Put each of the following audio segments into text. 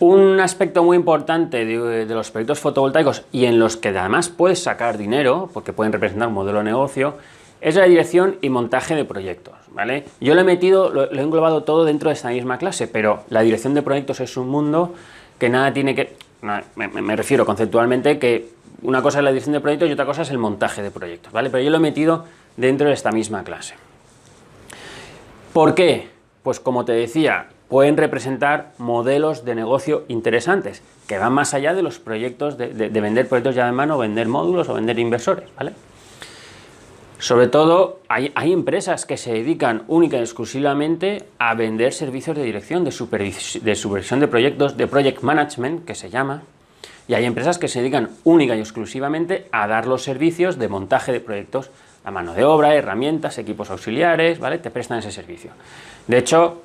Un aspecto muy importante de los proyectos fotovoltaicos y en los que además puedes sacar dinero, porque pueden representar un modelo de negocio, es la dirección y montaje de proyectos, ¿vale? Yo lo he englobado todo dentro de esta misma clase, pero la dirección de proyectos es un mundo que nada tiene que... Me refiero conceptualmente que una cosa es la dirección de proyectos y otra cosa es el montaje de proyectos, ¿vale? Pero yo lo he metido dentro de esta misma clase. ¿Por qué? Pues como te decía, pueden representar modelos de negocio interesantes, que van más allá de los proyectos, de vender proyectos ya de mano, vender módulos o vender inversores, ¿vale? Sobre todo, hay empresas que se dedican única y exclusivamente a vender servicios de dirección, de supervisión de proyectos, de project management, que se llama, y hay empresas que se dedican única y exclusivamente a dar los servicios de montaje de proyectos, la mano de obra, herramientas, equipos auxiliares, ¿vale? Te prestan ese servicio. De hecho,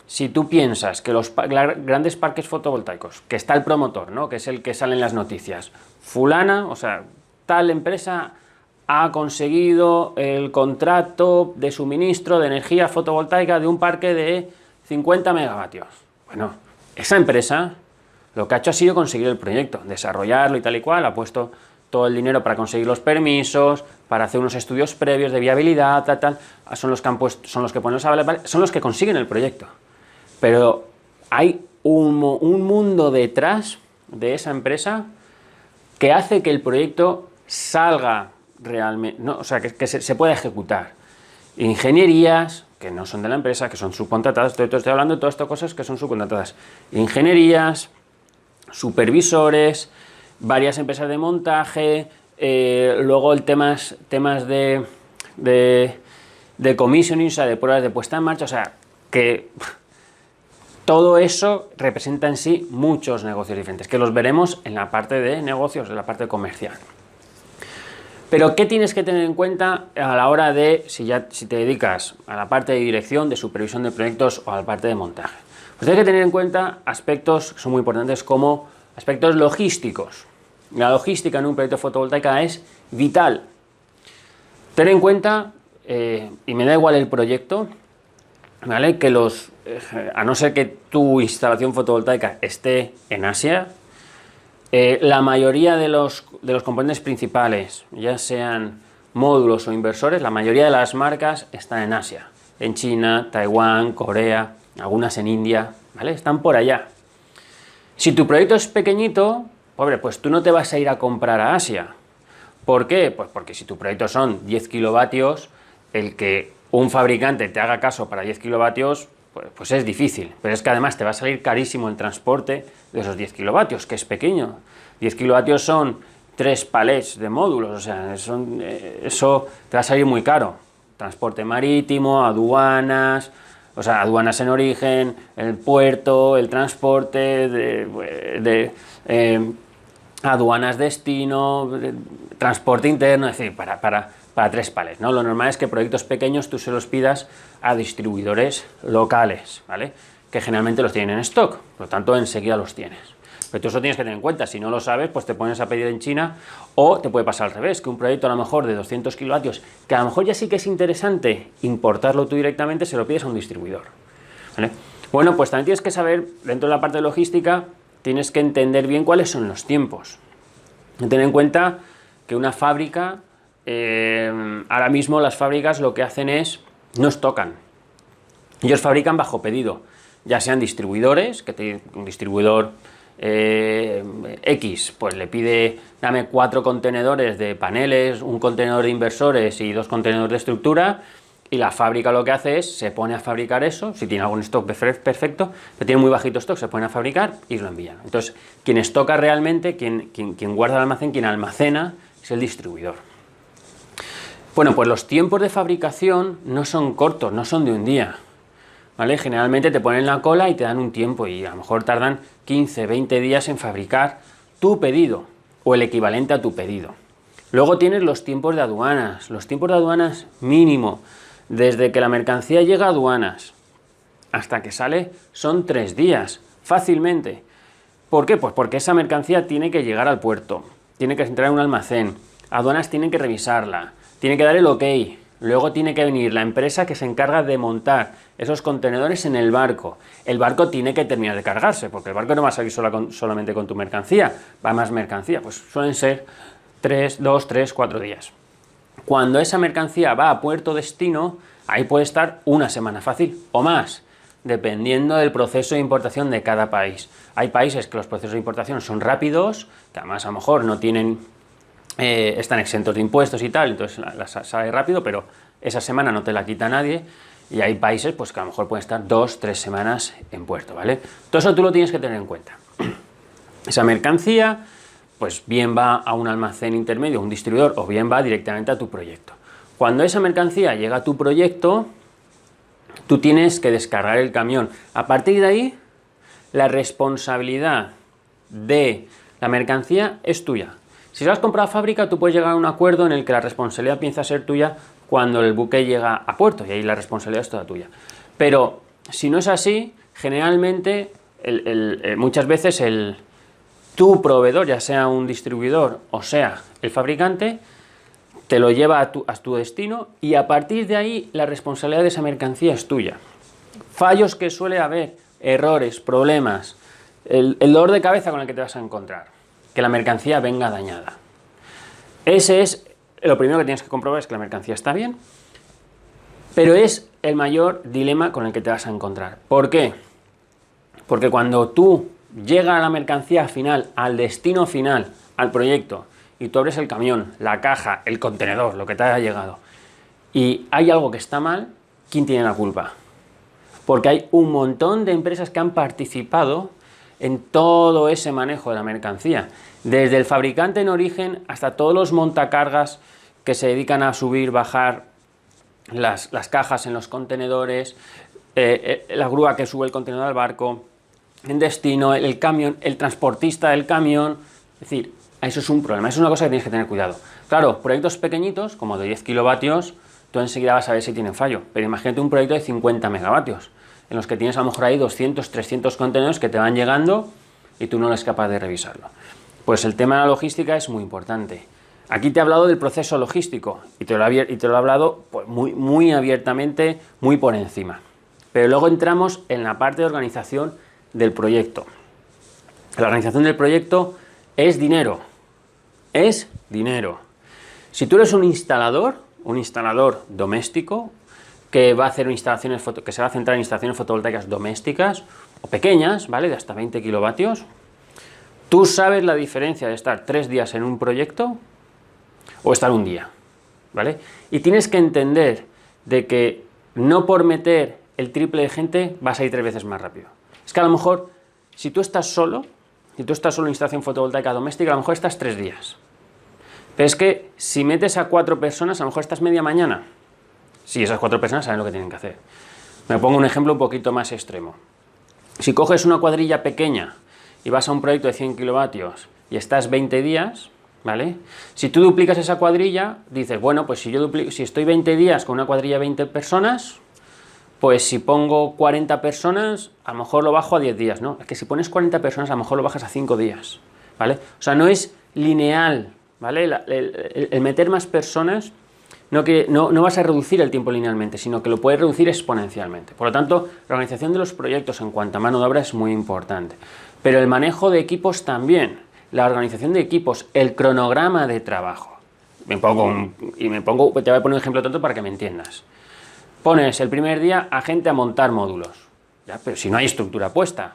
si tú piensas que los grandes parques fotovoltaicos, que está el promotor, ¿no? Que es el que sale en las noticias, fulana, o sea, tal empresa ha conseguido el contrato de suministro de energía fotovoltaica de un parque de 50 megavatios. Bueno, esa empresa lo que ha hecho ha sido conseguir el proyecto, desarrollarlo y tal y cual, ha puesto todo el dinero para conseguir los permisos, para hacer unos estudios previos de viabilidad, tal, son los que han puesto, son los que ponen los avales, ¿vale? Son los que consiguen el proyecto. Pero hay un mundo detrás de esa empresa que hace que el proyecto salga realmente, ¿no? O sea, que se pueda ejecutar. Ingenierías, que no son de la empresa, que son subcontratadas, estoy hablando de todas estas cosas que son subcontratadas. Ingenierías, supervisores, varias empresas de montaje, luego el temas de commissioning, o sea, de pruebas de puesta en marcha, o sea, que todo eso representa en sí muchos negocios diferentes, que los veremos en la parte de negocios, en la parte comercial. Pero, ¿qué tienes que tener en cuenta a la hora de, si te dedicas a la parte de dirección, de supervisión de proyectos o a la parte de montaje? Pues tienes que tener en cuenta aspectos que son muy importantes como aspectos logísticos. La logística en un proyecto fotovoltaica es vital. Ten en cuenta, y me da igual el proyecto, ¿vale? Que a no ser que tu instalación fotovoltaica esté en Asia, la mayoría de los componentes principales, ya sean módulos o inversores, la mayoría de las marcas están en Asia, en China, Taiwán, Corea, algunas en India, ¿vale? Están por allá. Si tu proyecto es pequeñito, pobre, pues tú no te vas a ir a comprar a Asia. ¿Por qué? Pues porque si tu proyecto son 10 kilovatios, el que un fabricante te haga caso para 10 kilovatios, pues es difícil, pero es que además te va a salir carísimo el transporte de esos 10 kilovatios, que es pequeño. 10 kilovatios son 3 palets de módulos, o sea, eso te va a salir muy caro. Transporte marítimo, aduanas, o sea, aduanas en origen, el puerto, el transporte aduanas destino, transporte interno, es decir, para 3 palets, ¿no? Lo normal es que proyectos pequeños tú se los pidas a distribuidores locales, ¿vale? Que generalmente los tienen en stock, por lo tanto enseguida los tienes. Pero tú eso tienes que tener en cuenta, si no lo sabes, pues te pones a pedir en China, o te puede pasar al revés, que un proyecto a lo mejor de 200 kilovatios, que a lo mejor ya sí que es interesante importarlo tú directamente, se lo pides a un distribuidor, ¿vale? Bueno, pues también tienes que saber, dentro de la parte de logística, tienes que entender bien cuáles son los tiempos. Ten en cuenta que una fábrica, ahora mismo las fábricas lo que hacen es, no estocan, ellos fabrican bajo pedido, ya sean distribuidores, que un distribuidor X, pues le pide, dame 4 contenedores de paneles, un contenedor de inversores y 2 contenedores de estructura, y la fábrica lo que hace es, se pone a fabricar eso, si tiene algún stock perfecto, pero tiene muy bajito stock, se pone a fabricar y lo envían. Entonces, quien estoca realmente, quien guarda el almacén, quien almacena, es el distribuidor. Bueno, pues los tiempos de fabricación no son cortos, no son de un día, ¿vale? Generalmente te ponen la cola y te dan un tiempo y a lo mejor tardan 15, 20 días en fabricar tu pedido o el equivalente a tu pedido. Luego tienes los tiempos de aduanas. Los tiempos de aduanas mínimo, desde que la mercancía llega a aduanas hasta que sale, son 3 días, fácilmente. ¿Por qué? Pues porque esa mercancía tiene que llegar al puerto, tiene que entrar en un almacén, aduanas tienen que revisarla, tiene que dar el ok, luego tiene que venir la empresa que se encarga de montar esos contenedores en el barco. El barco tiene que terminar de cargarse, porque el barco no va a salir solamente con tu mercancía, va más mercancía, pues suelen ser 2, 3, 4 días. Cuando esa mercancía va a puerto destino, ahí puede estar una semana fácil o más, dependiendo del proceso de importación de cada país. Hay países que los procesos de importación son rápidos, que además a lo mejor no tienen, están exentos de impuestos y tal, entonces sale rápido, pero esa semana no te la quita nadie. Y hay países pues, que a lo mejor pueden estar 2, 3 semanas en puerto, ¿vale? Todo eso tú lo tienes que tener en cuenta. Esa mercancía, pues bien va a un almacén intermedio, un distribuidor, o bien va directamente a tu proyecto. Cuando esa mercancía llega a tu proyecto, tú tienes que descargar el camión. A partir de ahí, la responsabilidad de la mercancía es tuya. Si la has comprado a fábrica, tú puedes llegar a un acuerdo en el que la responsabilidad empieza a ser tuya cuando el buque llega a puerto, y ahí la responsabilidad es toda tuya. Pero si no es así, generalmente, muchas veces tu proveedor, ya sea un distribuidor o sea el fabricante, te lo lleva a tu destino y a partir de ahí la responsabilidad de esa mercancía es tuya. Fallos que suele haber, errores, problemas, el dolor de cabeza con el que te vas a encontrar, que la mercancía venga dañada. Ese es lo primero que tienes que comprobar, es que la mercancía está bien, pero es el mayor dilema con el que te vas a encontrar. ¿Por qué? Porque cuando tú llegas a la mercancía final, al destino final, al proyecto, y tú abres el camión, la caja, el contenedor, lo que te haya llegado, y hay algo que está mal, ¿quién tiene la culpa? Porque hay un montón de empresas que han participado en todo ese manejo de la mercancía, desde el fabricante en origen hasta todos los montacargas que se dedican a subir, bajar las cajas en los contenedores, la grúa que sube el contenedor al barco, en destino, el camión, el transportista del camión. Es decir, eso es un problema, eso es una cosa que tienes que tener cuidado. Claro, proyectos pequeñitos, como de 10 kilovatios, tú enseguida vas a ver si tienen fallo, pero imagínate un proyecto de 50 megavatios, en los que tienes a lo mejor ahí 200, 300 contenedores que te van llegando y tú no eres capaz de revisarlo. Pues el tema de la logística es muy importante. Aquí te he hablado del proceso logístico y te lo he hablado pues, muy abiertamente, muy por encima. Pero luego entramos en la parte de organización del proyecto. La organización del proyecto es dinero. Es dinero. Si tú eres un instalador doméstico, que va a hacer instalaciones que se va a centrar en instalaciones fotovoltaicas domésticas o pequeñas, ¿vale? De hasta 20 kilovatios, tú sabes la diferencia de estar 3 días en un proyecto o estar un día, ¿vale? Y tienes que entender de que no por meter el triple de gente vas a ir 3 veces más rápido. Es que a lo mejor, si tú estás solo en instalación fotovoltaica doméstica, a lo mejor estás 3 días. Pero es que si metes a 4 personas, a lo mejor estás media mañana. Si esas 4 personas saben lo que tienen que hacer. Me pongo un ejemplo un poquito más extremo. Si coges una cuadrilla pequeña y vas a un proyecto de 100 kilovatios y estás 20 días, ¿vale? Si tú duplicas esa cuadrilla, dices, bueno, pues si estoy 20 días con una cuadrilla de 20 personas, pues si pongo 40 personas, a lo mejor lo bajo a 10 días, ¿no? Es que si pones 40 personas, a lo mejor lo bajas a 5 días, ¿vale? O sea, no es lineal, ¿vale? El meter más personas no vas a reducir el tiempo linealmente, sino que lo puedes reducir exponencialmente. Por lo tanto, la organización de los proyectos en cuanto a mano de obra es muy importante. Pero el manejo de equipos también, la organización de equipos, el cronograma de trabajo. Te voy a poner un ejemplo tonto para que me entiendas. Pones el primer día a gente a montar módulos, ¿ya? Pero si no hay estructura puesta,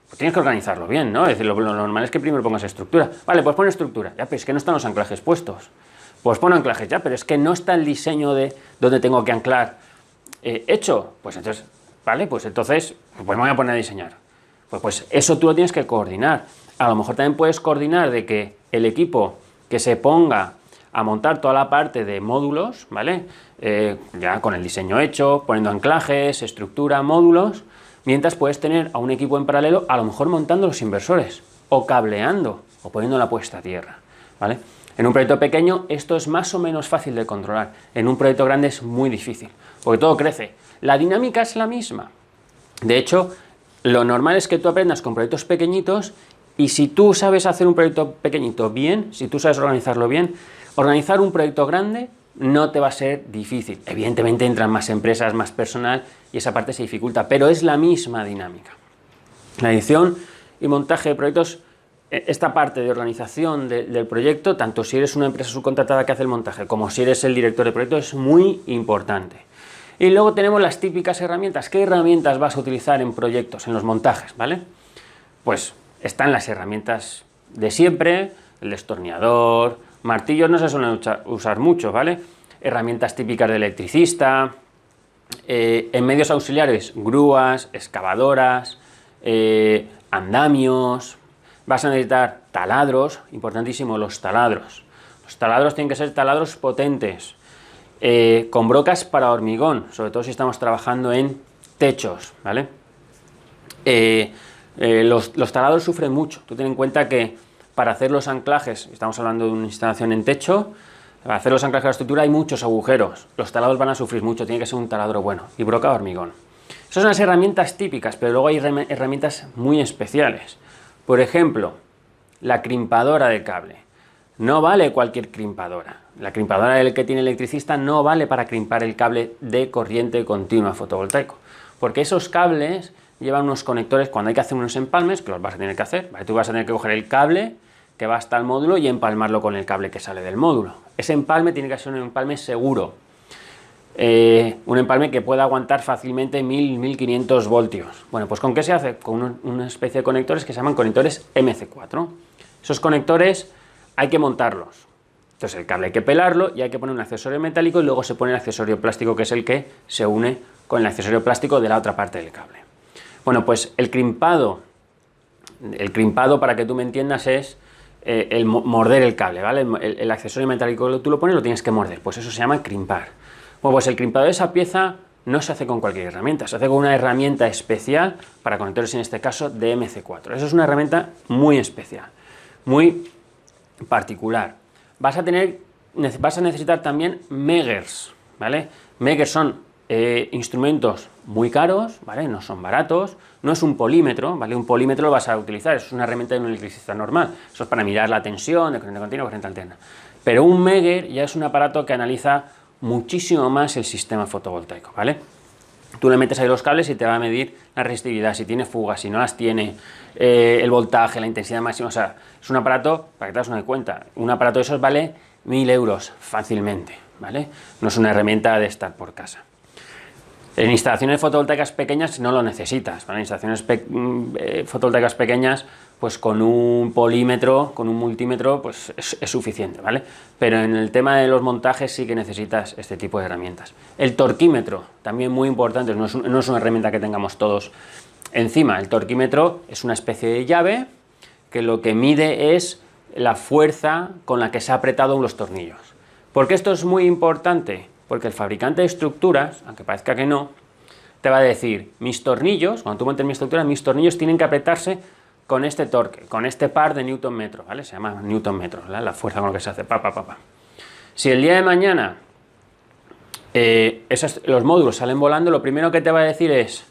pues tienes que organizarlo bien, ¿no? Es decir, lo normal es que primero pongas estructura. Vale, pues pon estructura, ya, pero es que no están los anclajes puestos. Pues pon anclajes, ya, pero es que no está el diseño de dónde tengo que anclar hecho. Pues entonces, vale, pues entonces, pues me voy a poner a diseñar. Pues eso tú lo tienes que coordinar. A lo mejor también puedes coordinar de que el equipo que se ponga a montar toda la parte de módulos, ¿vale? Ya con el diseño hecho, poniendo anclajes, estructura, módulos, mientras puedes tener a un equipo en paralelo, a lo mejor montando los inversores, o cableando, o poniendo la puesta a tierra, ¿vale? En un proyecto pequeño esto es más o menos fácil de controlar, en un proyecto grande es muy difícil, porque todo crece. La dinámica es la misma. De hecho, lo normal es que tú aprendas con proyectos pequeñitos y si tú sabes hacer un proyecto pequeñito bien, si tú sabes organizarlo bien, organizar un proyecto grande no te va a ser difícil. Evidentemente entran más empresas, más personal y esa parte se dificulta, pero es la misma dinámica. La edición y montaje de proyectos, esta parte de organización del proyecto, tanto si eres una empresa subcontratada que hace el montaje como si eres el director de proyecto, es muy importante. Y luego tenemos las típicas herramientas. ¿Qué herramientas vas a utilizar en proyectos, en los montajes, ¿vale? Pues están las herramientas de siempre, el destornillador, martillos no se suelen usar mucho, ¿vale? Herramientas típicas de electricista, en medios auxiliares, grúas, excavadoras, andamios. Vas a necesitar taladros, importantísimo los taladros. Los taladros tienen que ser taladros potentes, con brocas para hormigón, sobre todo si estamos trabajando en techos, ¿vale? Los taladros sufren mucho. Tú ten en cuenta que para hacer los anclajes, estamos hablando de una instalación en techo, para hacer los anclajes de la estructura hay muchos agujeros. Los taladros van a sufrir mucho, tiene que ser un taladro bueno y broca de hormigón. Esas son las herramientas típicas, pero luego hay herramientas muy especiales. Por ejemplo, la crimpadora de cable. No vale cualquier crimpadora. La crimpadora del que tiene electricista no vale para crimpar el cable de corriente continua fotovoltaico, porque esos cables llevan unos conectores cuando hay que hacer unos empalmes, que los vas a tener que hacer, ¿vale? Tú vas a tener que coger el cable que va hasta el módulo y empalmarlo con el cable que sale del módulo. Ese empalme tiene que ser un empalme seguro, un empalme que pueda aguantar fácilmente 1000-1500 voltios. Bueno, pues ¿con qué se hace? Con una especie de conectores que se llaman conectores MC4. Esos conectores hay que montarlos. Entonces el cable hay que pelarlo y hay que poner un accesorio metálico y luego se pone el accesorio plástico, que es el que se une con el accesorio plástico de la otra parte del cable. Bueno, pues el crimpado, para que tú me entiendas, es el morder el cable, ¿vale? El accesorio metálico que tú lo pones lo tienes que morder, pues eso se llama crimpar. Bueno, pues el crimpado de esa pieza no se hace con cualquier herramienta, se hace con una herramienta especial para conectores, en este caso de MC4. Eso es una herramienta muy especial, muy particular. Vas a necesitar también meggers, ¿vale? Meggers son instrumentos muy caros, ¿vale? No son baratos, no es un polímetro, ¿vale? Un polímetro lo vas a utilizar, es una herramienta de un electricista normal, eso es para mirar la tensión de corriente continua o corriente alterna. Pero un megger ya es un aparato que analiza muchísimo más el sistema fotovoltaico, ¿vale? Tú le metes ahí los cables y te va a medir la resistividad, si tiene fugas, si no las tiene, el voltaje, la intensidad máxima. O sea, es un aparato, para que te hagas una cuenta, un aparato de esos vale 1000 euros fácilmente, ¿vale? No es una herramienta de estar por casa. En instalaciones fotovoltaicas pequeñas no lo necesitas, ¿vale? En instalaciones fotovoltaicas pequeñas, pues con un polímetro, con un multímetro, pues es suficiente, ¿vale? Pero en el tema de los montajes sí que necesitas este tipo de herramientas. El torquímetro, también muy importante, no es una herramienta que tengamos todos encima. El torquímetro es una especie de llave que lo que mide es la fuerza con la que se ha apretado los tornillos. ¿Por qué esto es muy importante? Porque el fabricante de estructuras, aunque parezca que no, te va a decir, mis tornillos, cuando tú montes mi estructura, mis tornillos tienen que apretarse con este torque, con este par de newton metro, ¿vale? Se llama newton metro, ¿vale? La fuerza con la que se hace, Si el día de mañana los módulos salen volando, lo primero que te va a decir es,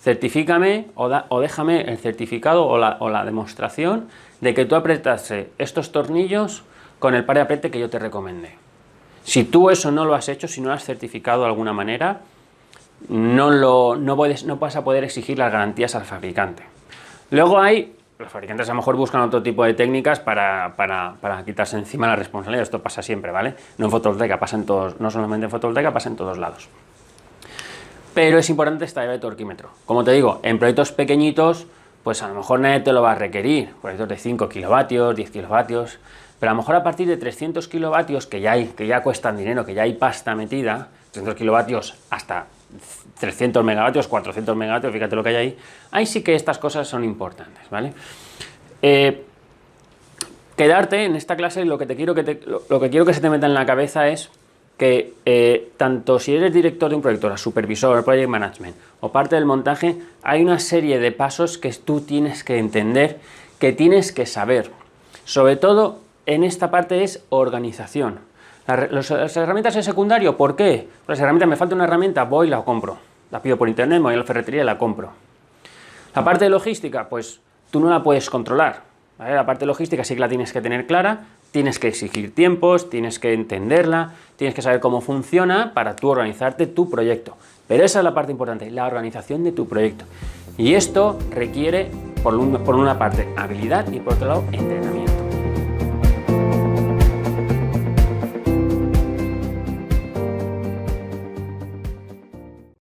certifícame o déjame el certificado o la demostración de que tú apretaste estos tornillos con el par de apriete que yo te recomendé. Si tú eso no lo has hecho, si no lo has certificado de alguna manera, no vas a poder exigir las garantías al fabricante. Luego los fabricantes a lo mejor buscan otro tipo de técnicas para quitarse encima la responsabilidad. Esto pasa siempre, ¿vale? No en fotovoltaica, pasa en todos, no solamente en fotovoltaica, pasa en todos lados. Pero es importante esta llave de torquímetro. Como te digo, en proyectos pequeñitos, pues a lo mejor nadie te lo va a requerir. Proyectos de 5 kilovatios, 10 kilovatios... Pero a lo mejor a partir de 300 kilovatios, que ya cuestan dinero, que ya hay pasta metida, 300 kilovatios hasta 300 megavatios, 400 megavatios, fíjate lo que hay ahí sí que estas cosas son importantes, ¿vale? Quedarte en esta clase, lo que quiero que se te meta en la cabeza es que tanto si eres director de un proyecto, supervisor, project management o parte del montaje, hay una serie de pasos que tú tienes que entender, que tienes que saber. Sobre todo en esta parte es organización. Las herramientas en secundario, ¿por qué? Las herramientas, me falta una herramienta, voy y la compro. La pido por internet, me voy a la ferretería y la compro. La parte de logística, pues tú no la puedes controlar, ¿vale? La parte de logística sí que la tienes que tener clara, tienes que exigir tiempos, tienes que entenderla, tienes que saber cómo funciona para tú organizarte tu proyecto. Pero esa es la parte importante, la organización de tu proyecto. Y esto requiere, por una parte, habilidad y por otro lado, entrenamiento.